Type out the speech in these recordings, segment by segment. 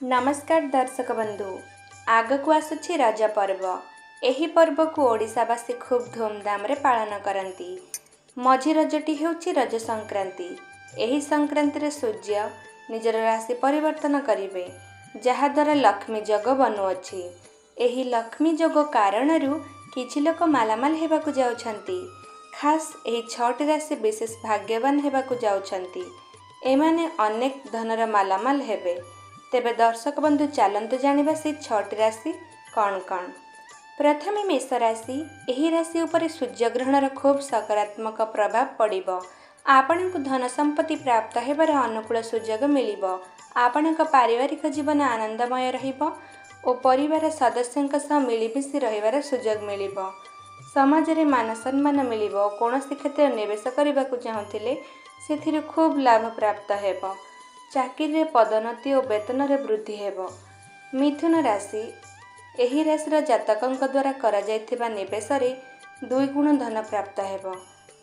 नमस्कार दर्शक बंधु आगक आसुछि रज पर्व। एही पर्व को ओडिशावासी खूब धूमधाम रे पालन करती। मझी रजटी हेउछि रज संक्रांति। एही संक्रांति रे सूर्य निजर राशि परिवर्तन करिवे, जहा द्वारा लक्ष्मी जोग बनुअछि। एही लक्ष्मी जोग कारणरू किछि लोक मालामाल हेबाकु जाउछन्ति। खास एही 6टी राशि विशेष भाग्यवान हेबाकु जाउछन्ति। एमाने अनेक धनर मालामाल हेबे। तेबे दर्शक बंधु चलतु जानिबा से 6टी राशि कौन कौन। प्रथमे मेष राशि। एही राशि उपरे सूर्य ग्रहणर खूब सकारात्मक प्रभाव पड़िबो। आपणको धन संपत्ति प्राप्त हेबार अनुकूल सुजोग मिलिबो। आपणको पारिवारिक जीवन आनंदमय रहिबो ओ परिवार सदस्यଙ୍କ सह मिलिमिशि रहिबार सुजोग मिलिबो। समाज रे मान सम्मान मिलिबो। कोनोसी क्षेत्र निवेश करबाकू चाहुथिले सेथिरु खूब लाभ प्राप्त हेबो। चाकरी रे पदोन्नति और वेतन रे वृद्धि हेबो। मिथुन राशि। एही राशि जातकंक द्वारा करा जायथिबा निवेश रे 2 गुण धन प्राप्त हेबो।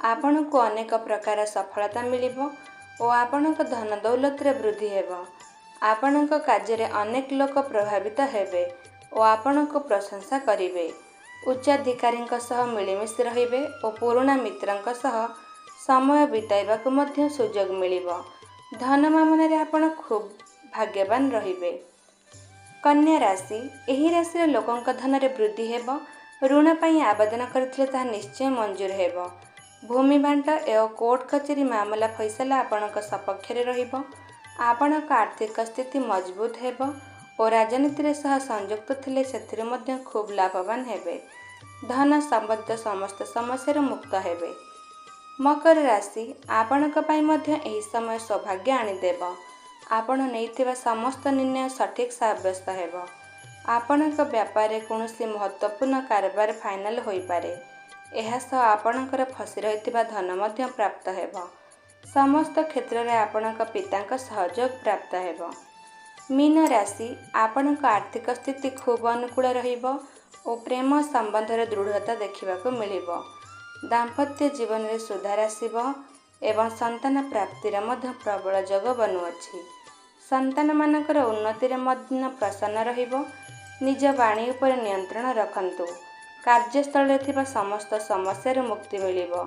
आपणको अनेक प्रकार सफलता मिलिबो और आपणको धन दौलत रे वृद्धि हेबो। आपणको कार्य रे अनेक लोक प्रभावित हेबे और आपणको प्रशंसा करिवे। उच्चाधिकारींक सह मिलिमिशि रहिबे और पुराना मित्रंक सह समय बिताइबाकू मध्य सुजोग मिलिबो। धन मामला रे आपण खूब भाग्यवान रहिबे। कन्या राशि। एही राशि लोकंक धन रे वृद्धि हेबो। ऋण पई आवेदन करथिले ता निश्चय मंजूर हेबो। भूमि बांट एवं कोर्ट कचेरी मामला फैसला आपणक सपक्ष रे रहिबो। आपणक आर्थिक स्थिति मजबूत हेबो और राजनीति रे सह संयुक्त थिले सेथिरे मध्य खूब लाभवान हेबे। धन संबद्ध समस्त समस्या मुक्त हेबे। मकर राशि। आपणक पई मध्य एही समय सौभाग्य आनिदेबो। आपण नैथिबा समस्त निर्णय सठिक साब्यस्त हेबो। आपणक व्यापार रे कोनोसी महत्वपूर्ण कारोबार फाइनल होई पारे। एहा सह आपणकर फसी रहितिबा धन मध्य प्राप्त हेबो। समस्त क्षेत्र रे आपणक पितांक सहयोग प्राप्त हेबो। मीन राशि। आपणक आर्थिक स्थिति खूब अनुकूल रहिबो और प्रेम संबंध रे दृढ़ता देखिबाकू मिलिबो। दाम्पत्य जीवन रे सुधार आसिबो एवं संतान प्राप्ति रे मध्य प्रबल जोग बनुअछि। संतान मानकर उन्नति रे मध्य प्रसन्न रहिबो। निज वाणी उपर नियंत्रण रखंतु। कार्यस्थल रे थिबा समस्त समस्या रे मुक्ति मिलिबो।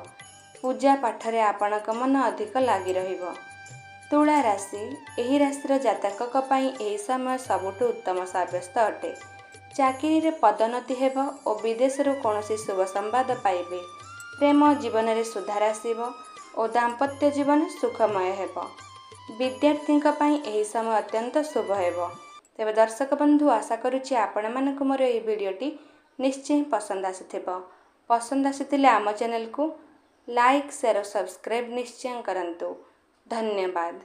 पूजा पाठ रे आपणक मन अधिक लागि रहिबो। तुला राशि। एही राशि रो जातकक पई एही समय सबुठु उत्तम साब्यस्त अटे। चाकरी रे पदोन्नति हेबो और विदेश रो कोनोसी शुभ संवाद पाइबे। प्रेम जीवन रे सुधार आसिबो और दाम्पत्य जीवन सुखमय हेबो। विद्यार्थींक पई एही समय अत्यंत शुभ हेबो। तेबे दर्शक बंधु आशा करूछि आपण मानक मोर एही वीडियोटी निश्चय पसंद आसिथिबो। पसंद आसिथिले आम चैनल को लाइक शेयर और सब्सक्राइब निश्चय करंतु। धन्यवाद।